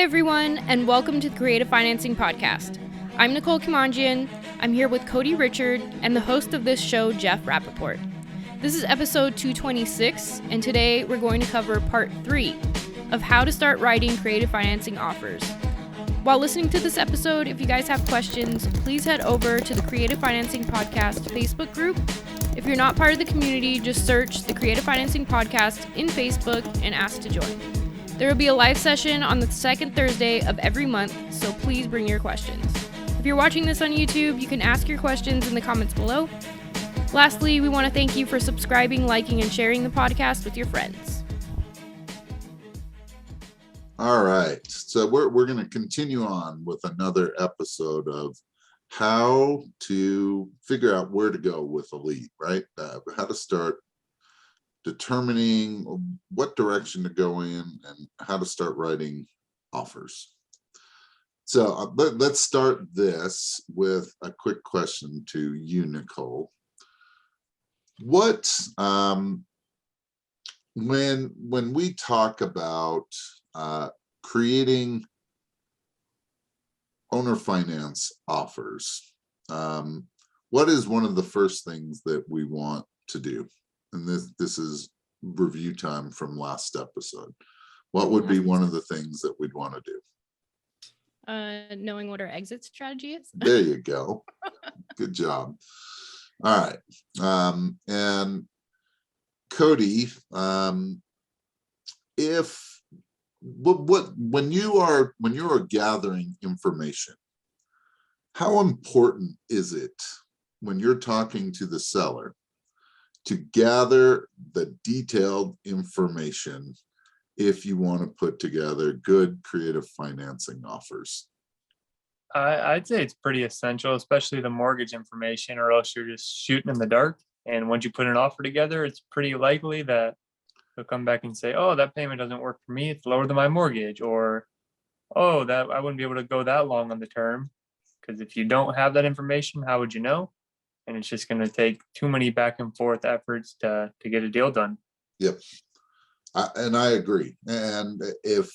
everyone, and welcome to the Creative Financing Podcast. I'm Nicole Kimanjian. I'm here with Cody Richard and the host of this show, Jeff Rappaport. This is episode 226, and today we're going to cover part 3 of how to start writing creative financing offers. While listening to this episode, if you guys have questions, please head over to the Creative Financing Podcast Facebook group. If you're not part of the community, just search the Creative Financing Podcast in Facebook and ask to join. There will be a live session on the second Thursday of every month, so please bring your questions. If you're watching this on YouTube, you can ask your questions in the comments below. Lastly, we want to thank you for subscribing, liking, and sharing the podcast with your friends. All right, so we're going to continue on with another episode of how to figure out where to go with a lead, right? How to start determining what direction to go in and how to start writing offers. So let's start this with a quick question to you, Nicole. What when we talk about creating owner finance offers, what is one of the first things that we want to do? And this is review time from last episode. What would be one of the things that we'd want to do? Knowing what our exit strategy is. There you go. Good job. All right. And Cody, when you are gathering information, how important is it when you're talking to the seller to gather the detailed information if you want to put together good creative financing offers? I'd say it's pretty essential, especially the mortgage information, or else you're just shooting in the dark. And once you put an offer together, it's pretty likely that they'll come back and say, oh, that payment doesn't work for me. It's lower than my mortgage. Or, oh, that I wouldn't be able to go that long on the term. Because if you don't have that information, how would you know? And it's just going to take too many back and forth efforts to get a deal done. Yep. And I agree. And if,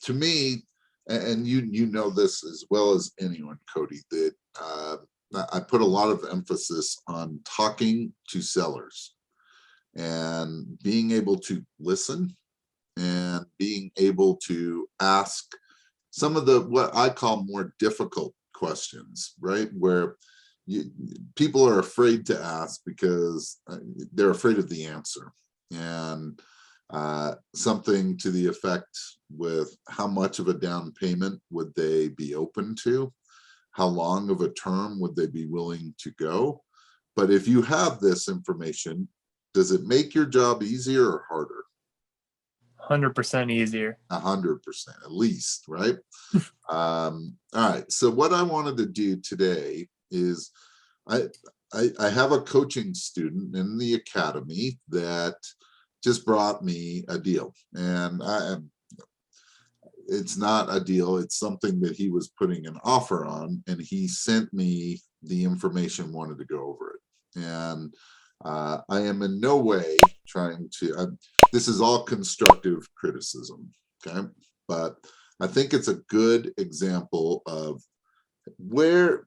to me, and you know this as well as anyone, Cody, that I put a lot of emphasis on talking to sellers and being able to listen and being able to ask some of the what I call more difficult questions, right? Where people are afraid to ask because they're afraid of the answer. And something to the effect with how much of a down payment would they be open to? How long of a term would they be willing to go? But if you have this information, does it make your job easier or harder? 100% easier. 100% at least, right? All right. So what I wanted to do today is I have a coaching student in the academy that just brought me a deal, and it's not a deal. It's something that he was putting an offer on, and he sent me the information, wanted to go over it. And I am in no way trying to, this is all constructive criticism, okay? But I think it's a good example of where,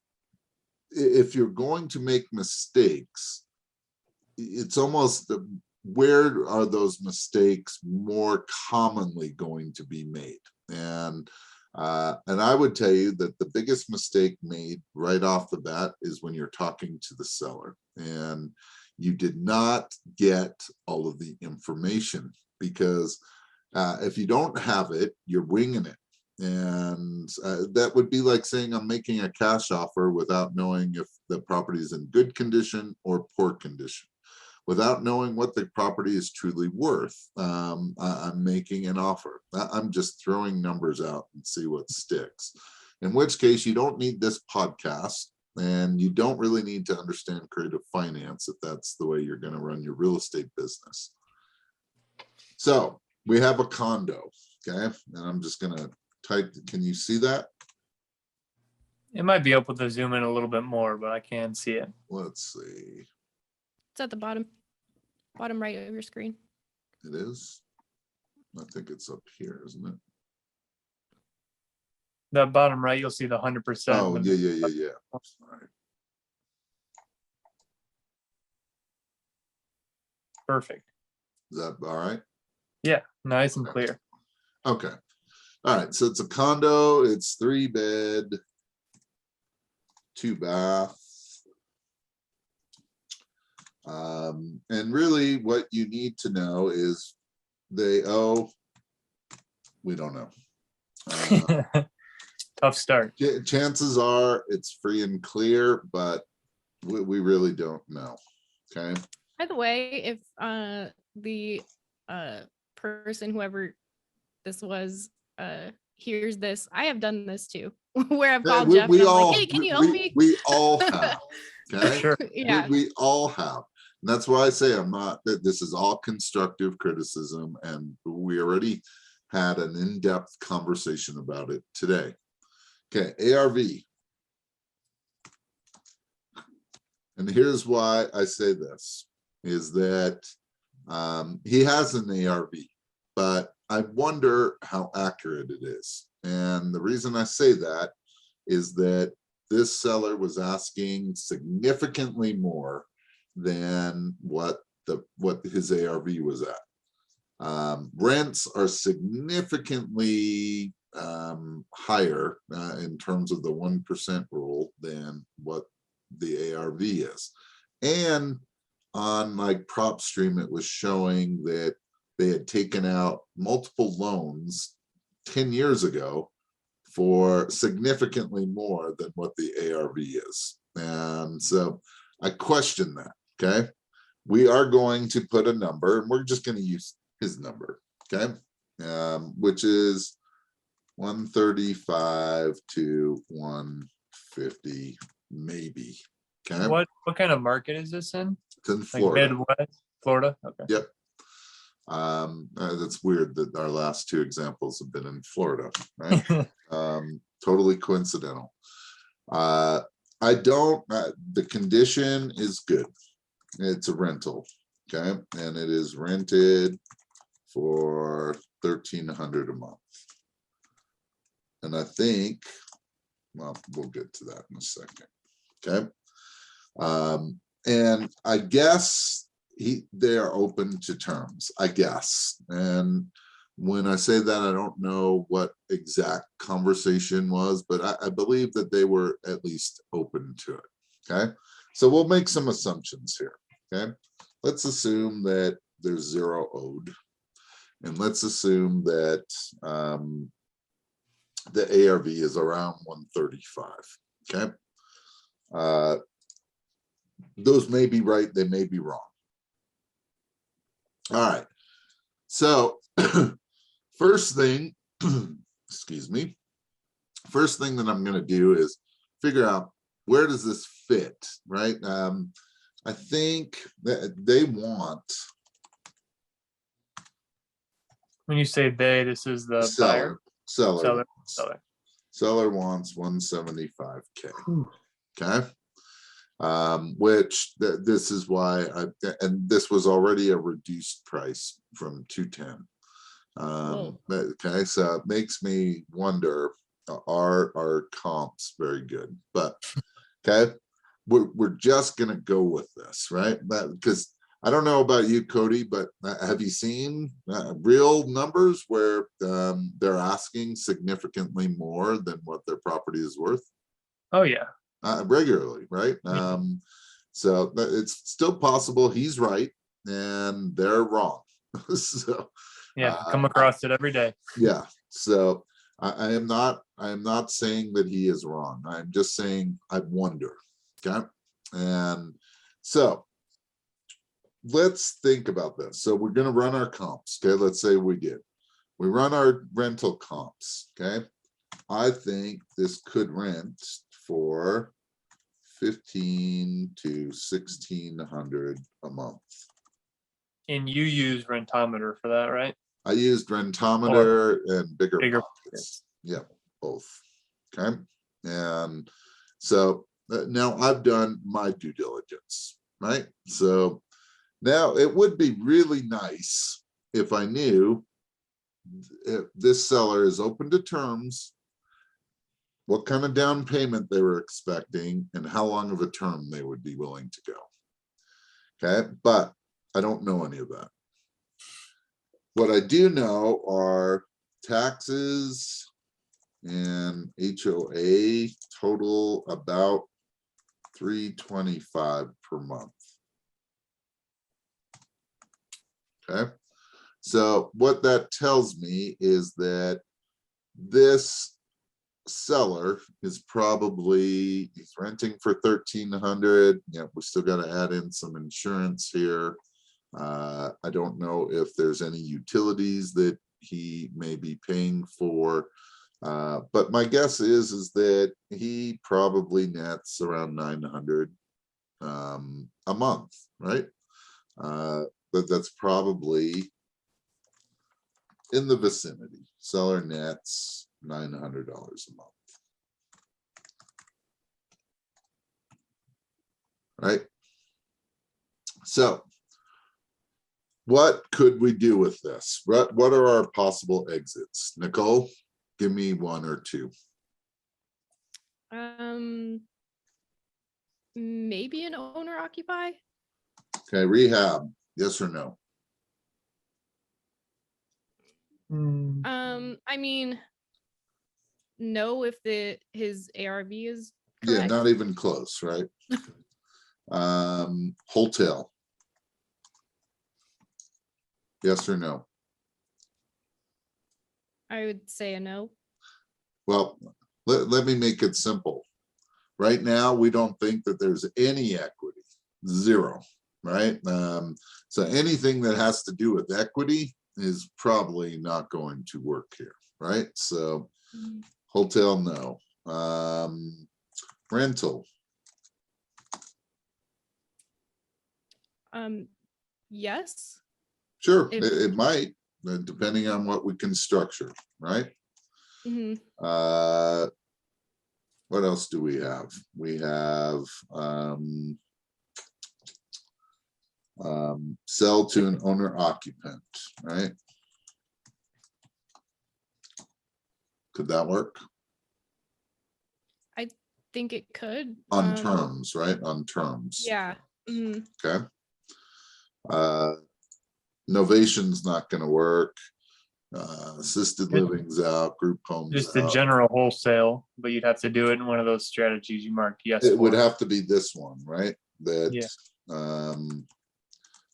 if you're going to make mistakes, it's almost where are those mistakes more commonly going to be made? And I would tell you that the biggest mistake made right off the bat is when you're talking to the seller and you did not get all of the information, because if you don't have it, you're winging it. And that would be like saying I'm making a cash offer without knowing if the property is in good condition or poor condition. Without knowing what the property is truly worth, I'm making an offer. I'm just throwing numbers out and see what sticks. In which case, you don't need this podcast, and you don't really need to understand creative finance if that's the way you're going to run your real estate business. So we have a condo, okay? And I'm just going to type, can you see that? It might be able to zoom in a little bit more, but I can see it. Let's see. It's at the bottom right of your screen. It is. I think it's up here, isn't it? The bottom right, you'll see the 100%. Oh, yeah. All right. Perfect. Is that all right? Yeah, nice and clear. Okay. All right. So it's a condo. It's 3-bed, 2-bath. And really what you need to know is we don't know. Tough start. Chances are it's free and clear, but we really don't know. Okay. By the way, if the person, whoever this was, hears this, I have done this too, where I've called Jeff and I'm like, hey, can you help me? We all have. Okay. Sure. Yeah. We all have. And that's why I say this is all constructive criticism, and we already had an in-depth conversation about it today. Okay, ARV. And here's why I say this, is that he has an ARV, but I wonder how accurate it is. And the reason I say that is that this seller was asking significantly more than what his ARV was at. Rents are significantly higher in terms of the 1% rule than what the ARV is. And on like PropStream, it was showing that they had taken out multiple loans 10 years ago for significantly more than what the ARV is. And so I question that. Okay. We are going to put a number, and we're just going to use his number. Okay. Which is 135 to 150, maybe. Okay. What kind of market is this in? It's in Like Florida. Midwest, Florida? Okay. Yep. That's weird that our last two examples have been in Florida, right? Totally coincidental. The condition is good. It's a rental, okay? And it is rented for $1,300 a month. And I think, well, we'll get to that in a second, okay? And I guess they are open to terms, I guess. And when I say that, I don't know what exact conversation was, but I believe that they were at least open to it. Okay. So we'll make some assumptions here. Okay. Let's assume that there's 0 owed. And let's assume that the ARV is around 135. Okay. Those may be right. They may be wrong. All right. So first thing, excuse me, first thing that I'm going to do is figure out, where does this fit, right? I think that they want. When you say they, this is the buyer? Seller wants 175K. Okay. Which this is why and this was already a reduced price from 210. Okay, so it makes me wonder, are our comps very good? But okay, we're just gonna go with this, right? Because I don't know about you, Cody, but have you seen real numbers where they're asking significantly more than what their property is worth? Oh yeah. Regularly, right? So it's still possible he's right and they're wrong. So yeah, come across it every day. Yeah. So I am not saying that he is wrong. I'm just saying I wonder. Okay. And so let's think about this. So we're going to run our comps. Okay. Let's say we run our rental comps. Okay. I think this could rent for $1,500 to $1,600 a month. And you use Rentometer for that, right? I used Rentometer and bigger pockets. Yeah, both. Okay. And so now I've done my due diligence, right? So now it would be really nice if I knew if this seller is open to terms what kind of down payment they were expecting, and how long of a term they would be willing to go. Okay, but I don't know any of that. What I do know are taxes and HOA total about $325 per month. Okay, so what that tells me is that this seller is probably, he's renting for 1,300. Yeah, we still got to add in some insurance here. I don't know if there's any utilities that he may be paying for, but my guess is that he probably nets around 900 a month, right? But that's probably in the vicinity. Seller nets $900 a month, right? So what could we do with this? What are our possible exits? Nicole, give me one or two. Maybe an owner occupy. Okay, rehab, yes or no? I mean, no, if his ARV is Yeah, correct. not even close, right? Hotel. Yes or no? I would say a no. Well, let me make it simple. Right now, we don't think that there's any equity, zero, right? So anything that has to do with equity is probably not going to work here, right? So hotel, no. Rental. Yes. Sure, If- it might, depending on what we can structure, right? Mhm. What else do we have? We have sell to an owner occupant, right? Could that work? Think it could. On terms, right? On terms. Yeah. Mhm. Okay. Novation's not going to work. Assisted living's out, group homes Just the out. general wholesale, but you'd have to do it in one of those strategies you marked yes It would for. have to be this one, right? That Yeah.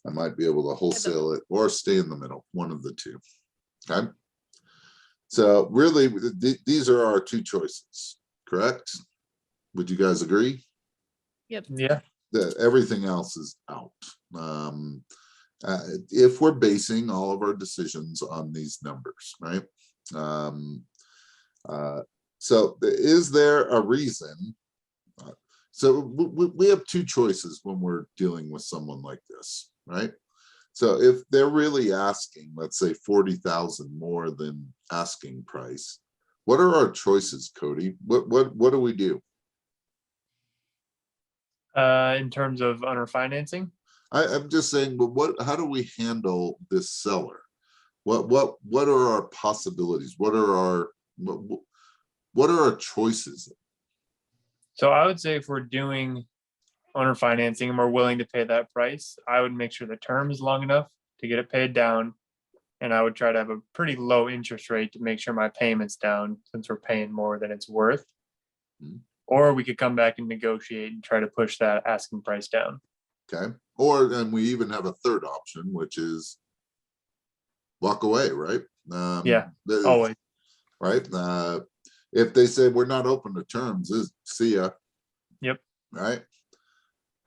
I might be able to wholesale it or stay in the middle, one of the two. Okay. So really, these are our two choices, correct? Would you guys agree? Yep. Yeah. That everything else is out. If we're basing all of our decisions on these numbers, right? So is there a reason? So we have two choices when we're dealing with someone like this, right? So if they're really asking, let's say 40,000 more than asking price, what are our choices, Cody? What do we do? In terms of owner financing, I'm just saying, but how do we handle this seller? What are our possibilities? What are our choices? so I would say if we're doing owner financing and we're willing to pay that price, I would make sure the term is long enough to get it paid down. And I would try to have a pretty low interest rate to make sure my payment's down since we're paying more than it's worth. Mhm. Or we could come back and negotiate and try to push that asking price down. Okay. Or then we even have a third option, which is walk away, right? Yeah, always. Right. If they say we're not open to terms, see ya. Yep. Right.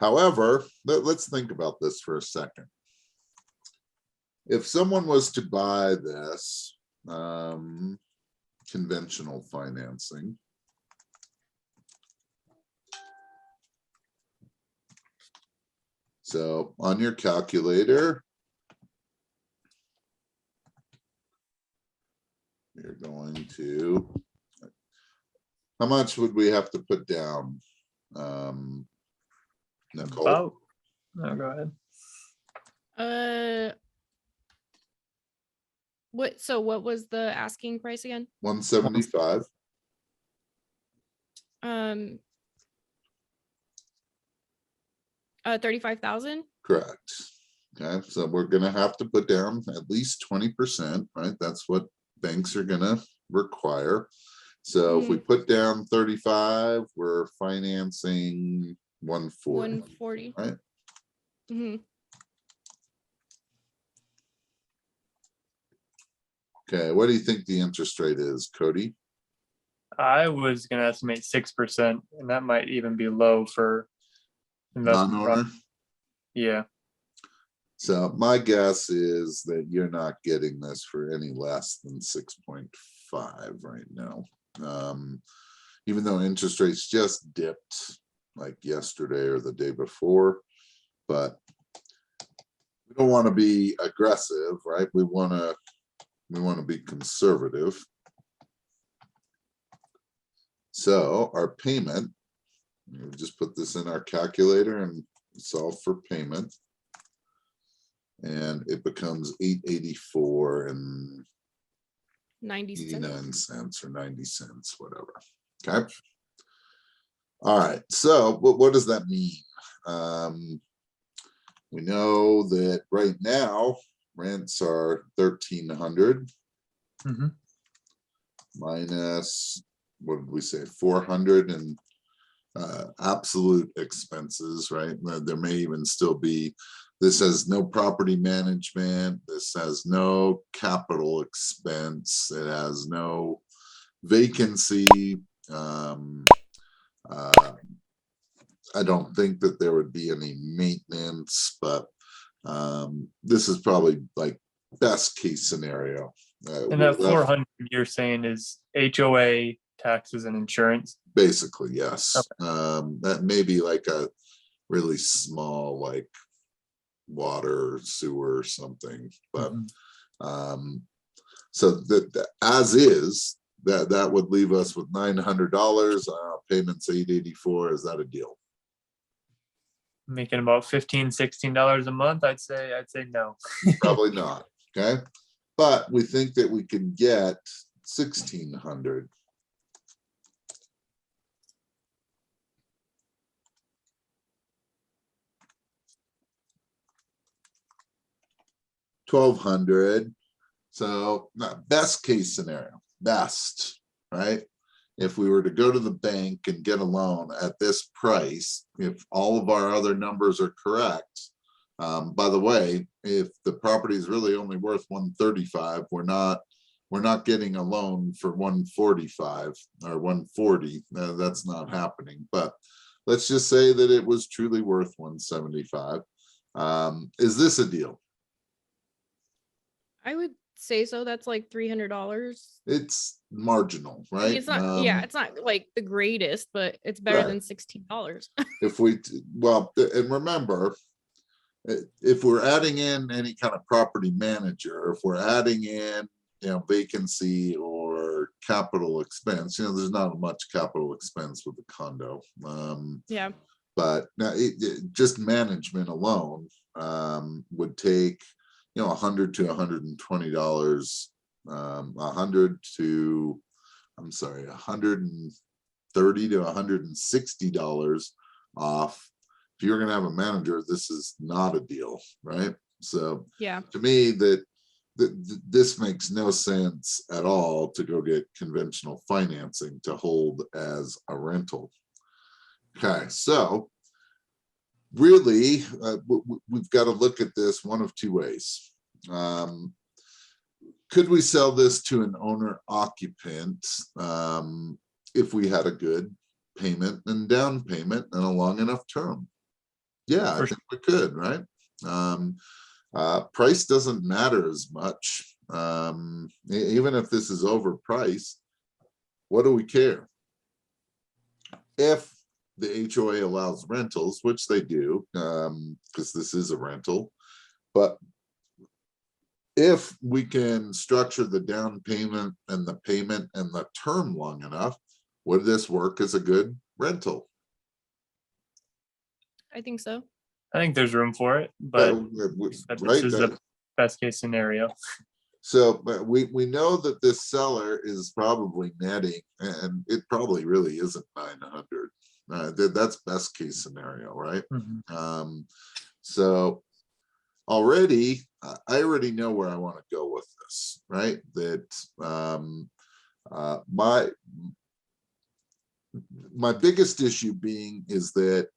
However, let's think about this for a second. If someone was to buy this conventional financing, so on your calculator, you're going to, how much would we have to put down? Nicole? Oh, no, go ahead. What was the asking price again? 175. Um, 35,000. Correct. Okay, so we're gonna have to put down at least 20%, right? That's what banks are gonna require. So if we put down 35, we're financing 140, 140. right? Mm-hmm. Okay, what do you think the interest rate is, Cody? I was gonna estimate 6%, and that might even be low for investment. Non-owner? Yeah. So my guess is that you're not getting this for any less than 6.5 right now. Even though interest rates just dipped like yesterday or the day before, but we don't want to be aggressive, right? We want to be conservative. So our payment, we just put this in our calculator and solve for payment. And it becomes 884 and 90 cents. 89 cents or 90 cents, whatever. Okay. All right. So what does that mean? We know that right now rents are 1,300 Mhm. minus, what did we say, 400 and absolute expenses, right? There may even still be, this has no property management, this has no capital expense, it has no vacancy. I don't think that there would be any maintenance, but this is probably like best case scenario. And that 400 you're saying is HOA, taxes, and insurance. Basically, yes. Okay. That may be like a really small, like water, sewer, or something. But so that as is, that would leave us with $900. Payments $884. Is that a deal? Making about $15-16 a month. I'd say no. Probably not. Okay, but we think that we can get 1,600. $1,200. So best case scenario, best, right? If we were to go to the bank and get a loan at this price, if all of our other numbers are correct, by the way, if the property is really only worth 135, we're not getting a loan for 145 or 140. That's not happening. But let's just say that it was truly worth 175. Is this a deal? I would say so. That's like $300. It's marginal, I mean, right? it's not, yeah, it's not like the greatest, but it's better Right. than $16. If we, well, and remember, if we're adding in any kind of property manager, if we're adding in, vacancy or capital expense, there's not much capital expense with the condo. Yeah. But now just management alone would take, $100 to $120, $100 to, I'm sorry, $130 to $160 off. If you're going to have a manager, this is not a deal, right? So Yeah. to me, this makes no sense at all to go get conventional financing to hold as a rental. Okay, so really, we've got to look at this one of two ways. Could we sell this to an owner occupant if we had a good payment and down payment and a long enough term? Yeah, I think we could, right? Price doesn't matter as much. Even if this is overpriced, what do we care? If the HOA allows rentals, which they do, because this is a rental, but if we can structure the down payment and the payment and the term long enough, would this work as a good rental? I think so. I think there's room for it, but Right? this is the best case scenario. So but we know that this seller is probably netting, and it probably really isn't 900. That's best case scenario, right? Mhm. So already, I already know where I want to go with this, right? That my biggest issue being is that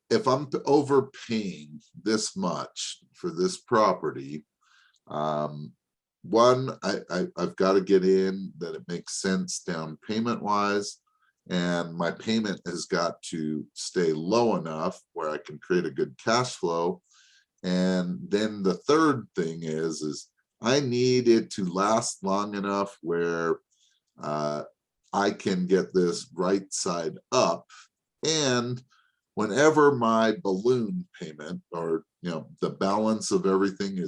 if I'm overpaying this much for this property, one, I've got to get in that it makes sense down payment wise, and my payment has got to stay low enough where I can create a good cash flow. And then the third thing is I need it to last long enough where I can get this right side up. And whenever my balloon payment, or the balance of everything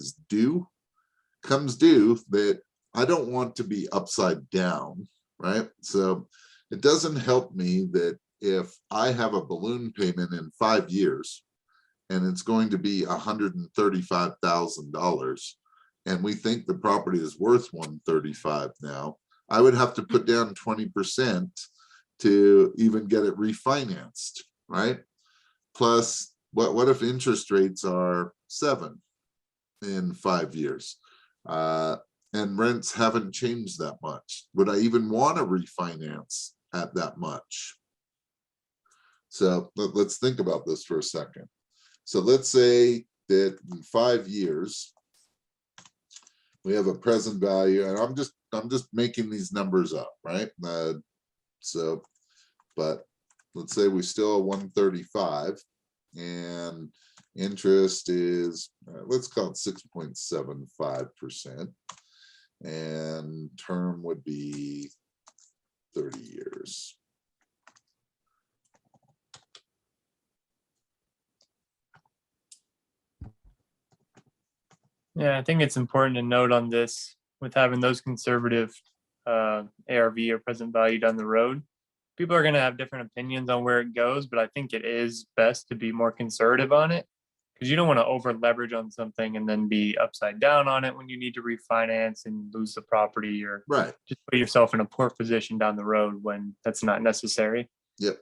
comes due, that I don't want to be upside down, right? So it doesn't help me that if I have a balloon payment in 5 years and it's going to be $135,000, and we think the property is worth 135 now, I would have to put down 20% to even get it refinanced, right? Plus, what if interest rates are 7 in 5 years, and rents haven't changed that much? Would I even want to refinance at that much? So let's think about this for a second. So let's say that in 5 years we have a present value, and I'm just making these numbers up, right? But let's say we still have 135, and interest is, let's call it 6.75%, and term would be 30 years. Yeah, I think it's important to note on this, with having those conservative ARV or present value down the road. People are going to have different opinions on where it goes, but I think it is best to be more conservative on it, because you don't want to over leverage on something and then be upside down on it when you need to refinance and lose the property, or Right. just put yourself in a poor position down the road when that's not necessary. Yep.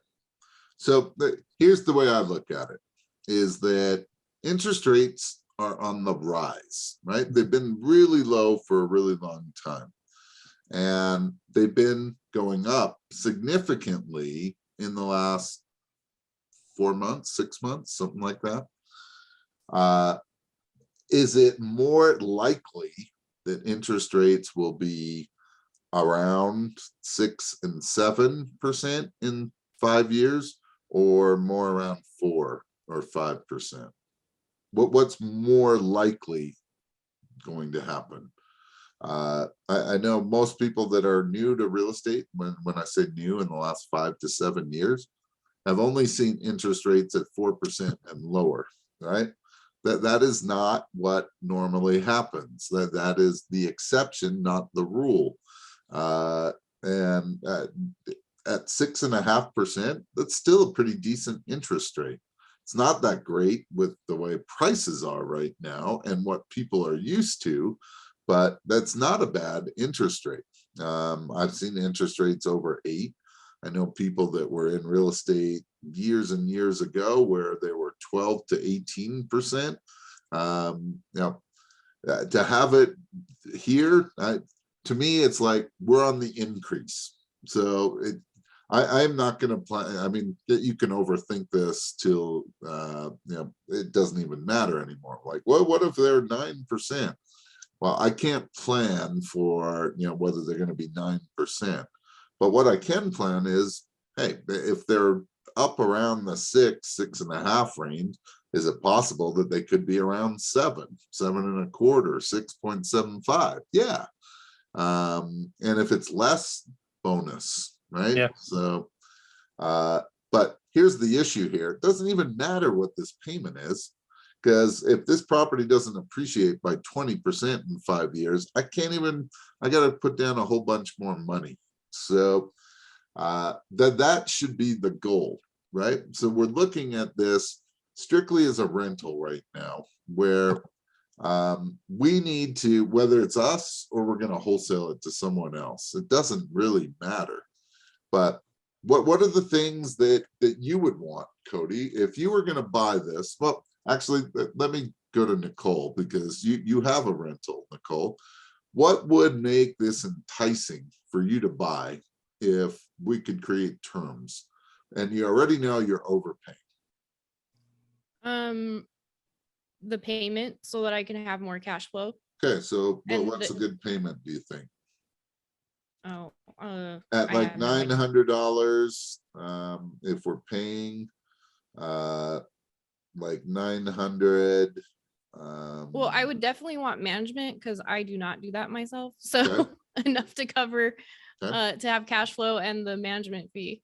So here's the way I look at it, is that interest rates are on the rise, right? They've been really low for a really long time, and they've been going up significantly in the last 4 months, 6 months, something like that. Is it more likely that interest rates will be around 6 and 7% in 5 years, or more around 4 or 5%? What's more likely going to happen? I know most people that are new to real estate, when I say new, in the last 5 to 7 years, have only seen interest rates at 4% and lower, right? That is not what normally happens. That is the exception, not the rule. And at 6.5%, that's still a pretty decent interest rate. It's not that great with the way prices are right now and what people are used to, but that's not a bad interest rate. I've seen interest rates over 8. I know people that were in real estate years and years ago where they were 12 to 18%. To have it here, to me, it's like we're on the increase. So I'm not going to plan. I mean, you can overthink this till it doesn't even matter anymore. Like, well, what if they're 9%? Well, I can't plan for whether they're going to be 9%. But what I can plan is, hey, if they're up around the 6.5 range, is it possible that they could be around 7 and a quarter, 6.75? Yeah. And if it's less, bonus, right? Yeah. So, but here's the issue here. It doesn't even matter what this payment is, because if this property doesn't appreciate by 20% in 5 years, I got to put down a whole bunch more money. So that should be the goal, right? So we're looking at this strictly as a rental right now, where We need to, whether it's us or we're going to wholesale it to someone else, it doesn't really matter. But what are the things that you would want, Cody, if you were going to buy this? Well, actually, let me go to Nicole, because you have a rental, Nicole. What would make this enticing for you to buy if we could create terms? And you already know you're overpaying. The payment, so that I can have more cash flow. Okay, so And what's a good payment, do you think? Oh, At I like have no idea. $900, if we're paying like 900. Well, I would definitely want management, because I do not do that myself. So Okay. enough to cover Okay. to have cash flow and the management fee.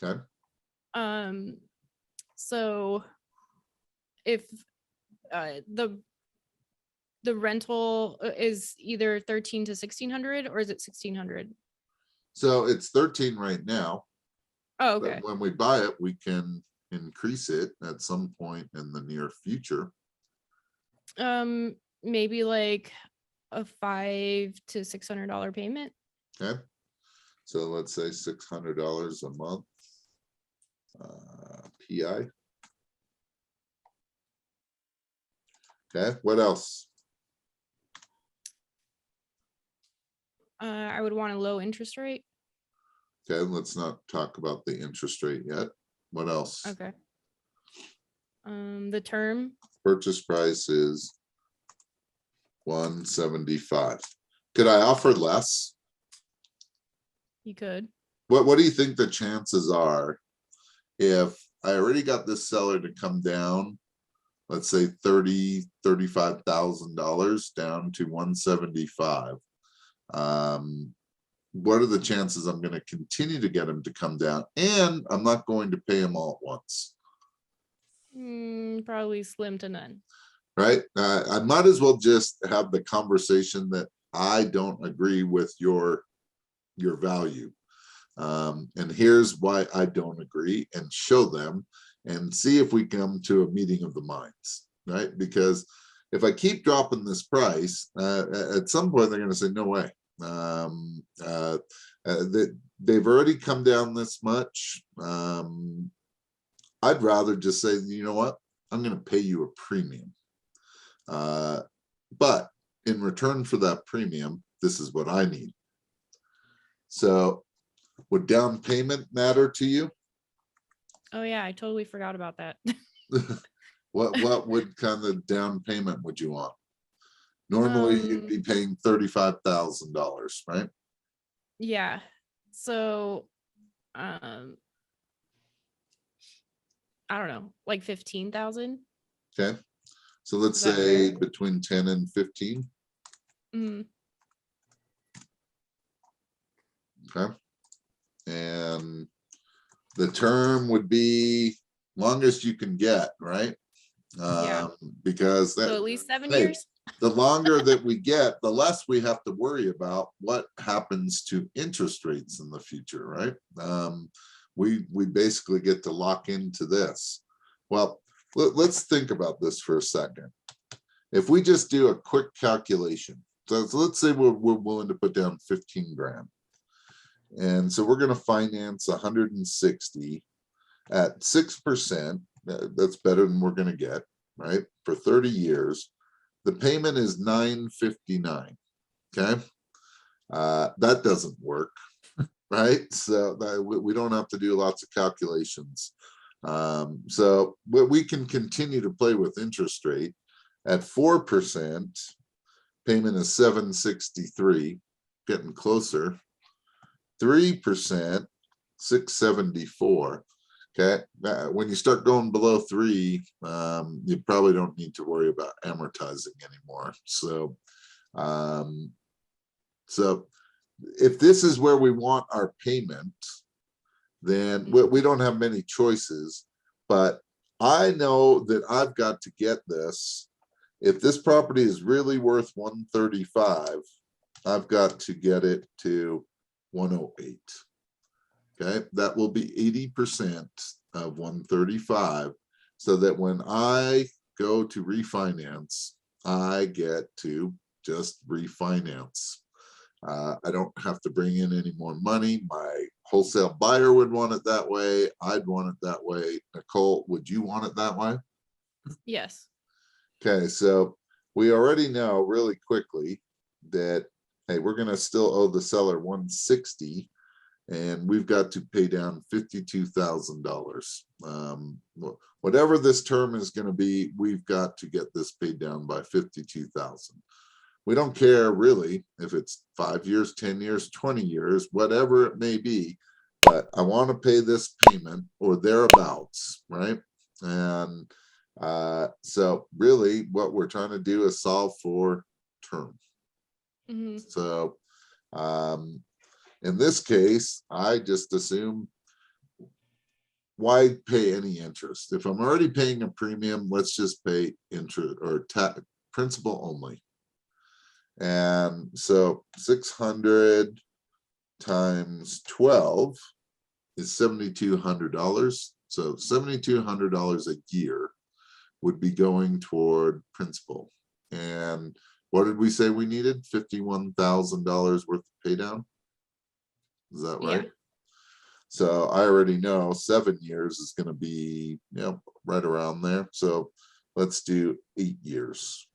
Okay. So if the rental is either 13 to 1600, or is it 1600? So it's 13 right now. Oh, But okay. when we buy it, we can increase it at some point in the near future. Maybe like a $500 to $600 payment. Okay. So let's say $600 a month. PI. Okay, what else? I would want a low interest rate. Okay, let's not talk about the interest rate yet. What else? Okay. The term. Purchase price is 175. Could I offer less? You could. What do you think the chances are if I already got this seller to come down, let's say $35,000 down to 175? What are the chances I'm going to continue to get him to come down, and I'm not going to pay him all at once? Probably slim to none. Right? I might as well just have the conversation that I don't agree with your value. And here's why I don't agree, and show them and see if we come to a meeting of the minds, right? Because if I keep dropping this price, at some point they're going to say, no way. They've already come down this much. I'd rather just say, you know what? I'm going to pay you a premium. But in return for that premium, this is what I need. So would down payment matter to you? Oh yeah, I totally forgot about that. What would kind of down payment would you want? Normally you'd be paying $35,000, right? Yeah. So I don't know, like 15,000. Okay. So let's Is that say fair? between 10 and 15. Okay. And the term would be longest you can get, right? Yeah. Because So at least 7 hey, years. the longer that we get, the less we have to worry about what happens to interest rates in the future, right? We basically get to lock into this. Well, let's think about this for a second. If we just do a quick calculation, so let's say we're willing to put down 15 grand. And so we're going to finance 160 at 6%. That's better than we're going to get, right? For 30 years. The payment is $959. Okay. That doesn't work, right? So we don't have to do lots of calculations. So we can continue to play with interest rate at 4%. Payment is $763, getting closer. 3%, $674. Okay, when you start going below 3, you probably don't need to worry about amortizing anymore. So, so if this is where we want our payment, then we don't have many choices. But I know that I've got to get this. If this property is really worth 135, I've got to get it to 108. Okay, that will be 80% of 135, so that when I go to refinance, I get to just refinance. I don't have to bring in any more money. My wholesale buyer would want it that way. I'd want it that way. Nicole, would you want it that way? Yes. Okay, so we already know really quickly that, hey, we're going to still owe the seller 160, and we've got to pay down $52,000. Whatever this term is going to be, we've got to get this paid down by $52,000. We don't care really if it's 5 years, 10 years, 20 years, whatever it may be, but I want to pay this payment or thereabouts, right? And so really what we're trying to do is solve for term. Hmm. So in this case, I just assume, why pay any interest? If I'm already paying a premium, let's just pay interest or principal only. And so 600 times 12 is $7,200. So $7,200 a year would be going toward principal. And what did we say we needed? $51,000 worth of pay down. Is that right? Yeah. So I already know 7 years is going to be, right around there. So let's do 8 years.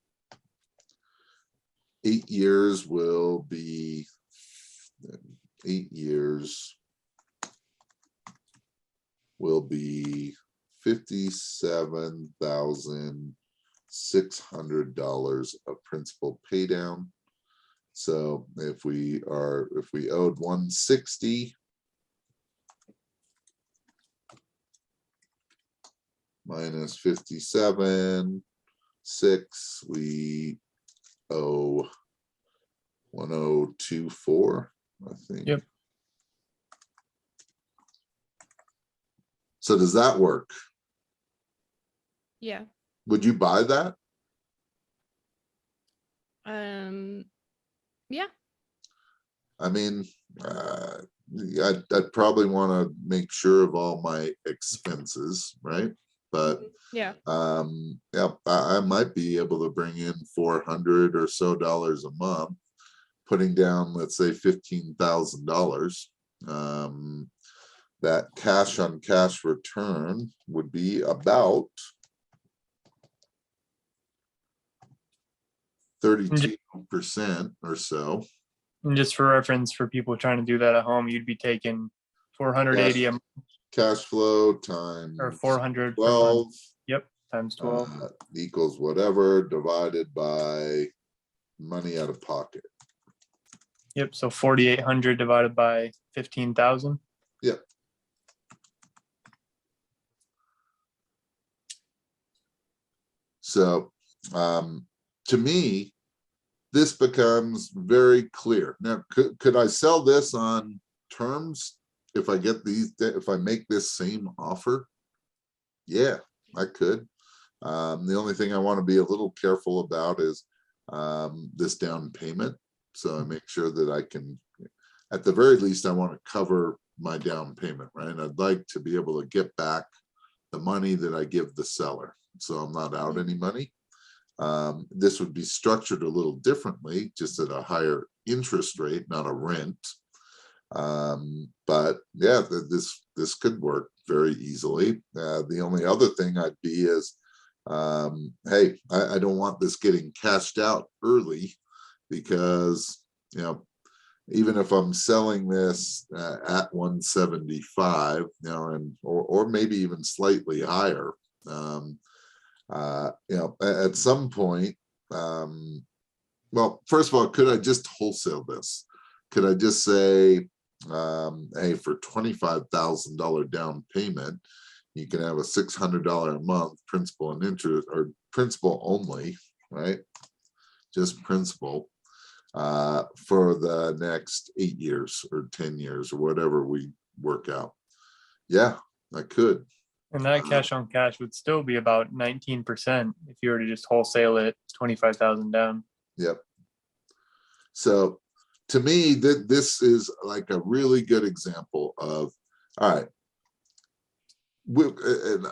8 years will be 8 years will be $57,600 of principal pay down. So if we owed 160 minus 57,600, we owe 1,024, I think. Yep. So does that work? Yeah. Would you buy that? Yeah. I mean, I'd probably want to make sure of all my expenses, right? But Yeah. I might be able to bring in $400 or so a month, putting down, let's say, $15,000. That cash on cash return would be about 32% or so. And just for reference, for people trying to do that at home, you'd be taking 480 cash flow times or 400 12. Yep, times 12 equals whatever divided by money out of pocket. Yep, so 4,800 divided by 15,000. Yep. So to me, this becomes very clear. Now, could I sell this on terms if I get if I make this same offer? Yeah, I could. The only thing I want to be a little careful about is this down payment. So I make sure that I can, at the very least, I want to cover my down payment, right? I'd like to be able to get back the money that I give the seller, so I'm not out any money. This would be structured a little differently, just at a higher interest rate, not a rent. But yeah, this could work very easily. The only other thing I'd be is, hey, I don't want this getting cashed out early, because even if I'm selling this at 175, or maybe even slightly higher, at some point, well, first of all, could I just wholesale this? Could I just say, hey, for $25,000 down payment, you can have a $600 a month principal and interest, or principal only, right? Just principal for the next 8 years or 10 years or whatever we work out. Yeah, I could. And that cash on cash would still be about 19% if you were to just wholesale it 25,000 down. Yep. So to me, this is like a really good example of, all right, and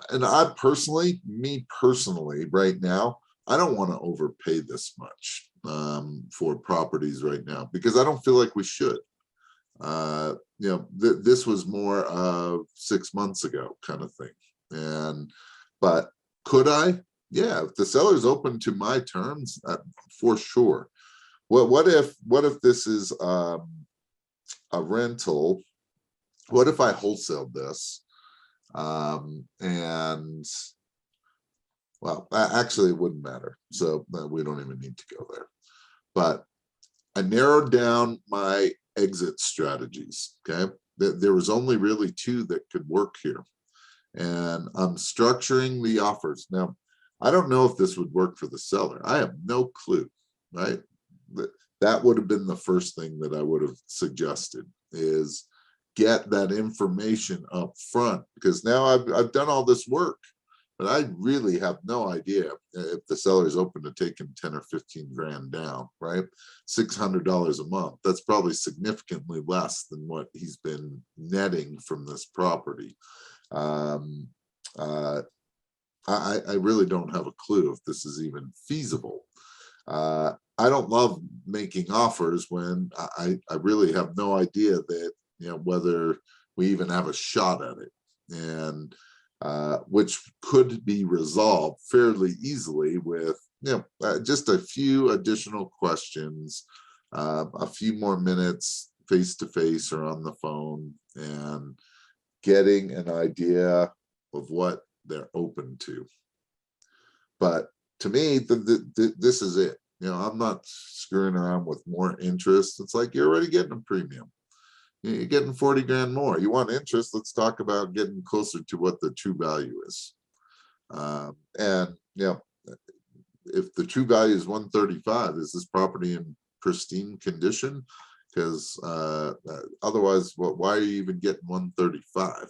me personally, right now, I don't want to overpay this much for properties right now, because I don't feel like we should. This was more of 6 months ago kind of thing. But could I? Yeah, if the seller's open to my terms, for sure. What if this is a rental? What if I wholesaled this? And well, actually, it wouldn't matter. So we don't even need to go there. But I narrowed down my exit strategies. Okay. There was only really 2 that could work here. And I'm structuring the offers. Now, I don't know if this would work for the seller. I have no clue, right? That would have been the first thing that I would have suggested, is get that information up front, because now I've done all this work, but I really have no idea if the seller is open to taking 10 or 15 grand down, right? $600 a month. That's probably significantly less than what he's been netting from this property. I really don't have a clue if this is even feasible. I don't love making offers when I really have no idea that, whether we even have a shot at it, and which could be resolved fairly easily with, just a few additional questions, a few more minutes face to face or on the phone, and getting an idea of what they're open to. But to me, this is it. I'm not screwing around with more interest. It's like, you're already getting a premium. You're getting 40 grand more. You want interest? Let's talk about getting closer to what the true value is. And if the true value is 135, is this property in pristine condition? Because otherwise, why are you even getting 135?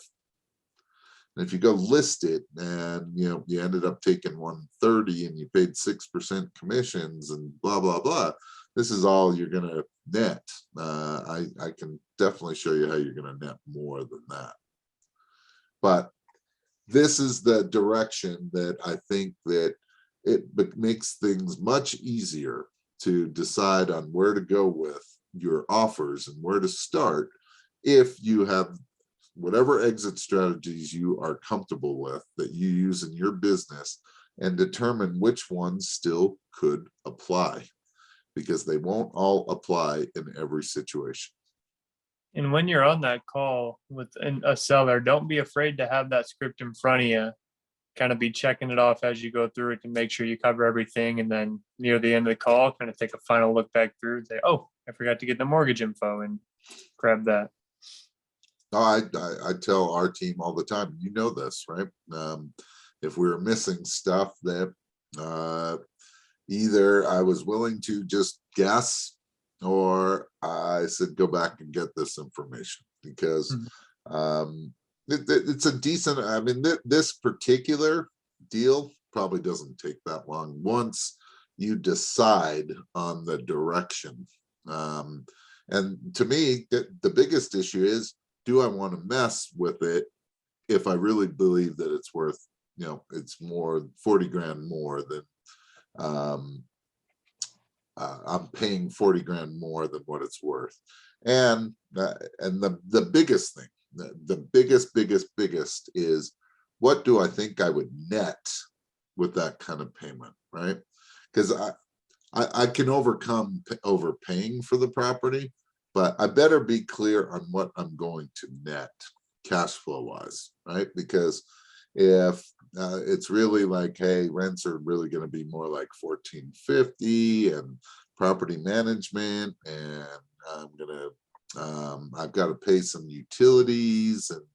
And if you go list it and you ended up taking 130 and you paid 6% commissions and blah blah blah, this is all you're going to net. I can definitely show you how you're going to net more than that. But this is the direction that I think that it makes things much easier to decide on where to go with your offers and where to start, if you have whatever exit strategies you are comfortable with that you use in your business, and determine which ones still could apply, because they won't all apply in every situation. And when you're on that call with a seller, don't be afraid to have that script in front of you. Kind of be checking it off as you go through it to make sure you cover everything. And then near the end of the call, kind of take a final look back through and say, oh, I forgot to get the mortgage info, and grab that. I tell our team all the time, this, right? If we're missing stuff that either I was willing to just guess, or I said, go back and get this information, because it's a decent, this particular deal probably doesn't take that long once you decide on the direction. And to me, the biggest issue is, do I want to mess with it if I really believe that it's worth, it's more 40 grand more than I'm paying 40 grand more than what it's worth. And the biggest thing, the biggest is, what do I think I would net with that kind of payment, right? Because I can overcome overpaying for the property, but I better be clear on what I'm going to net cash flow wise, right? Because if it's really like, hey, rents are really going to be more like $1,450, and property management, and I've got to pay some utilities, and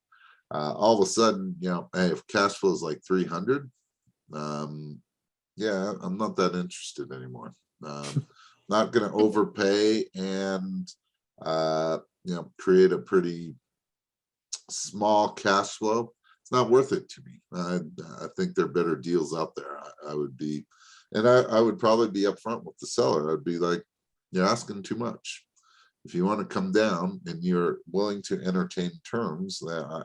all of a sudden, hey, if cash flow is like 300, yeah, I'm not that interested anymore. Not going to overpay and create a pretty small cash flow. It's not worth it to me. I think there are better deals out there. I would be, and I would probably be upfront with the seller. I'd be like, you're asking too much. If you want to come down and you're willing to entertain terms,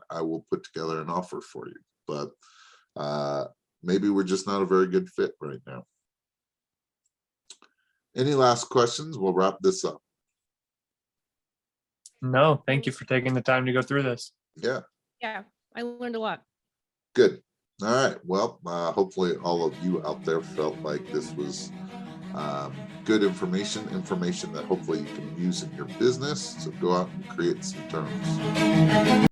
I will put together an offer for you. But maybe we're just not a very good fit right now. Any last questions? We'll wrap this up. No, thank you for taking the time to go through this. Yeah, Yeah, I learned a lot. good. All right. Well, hopefully all of you out there felt like this was good information that hopefully you can use in your business. So go out and create some terms.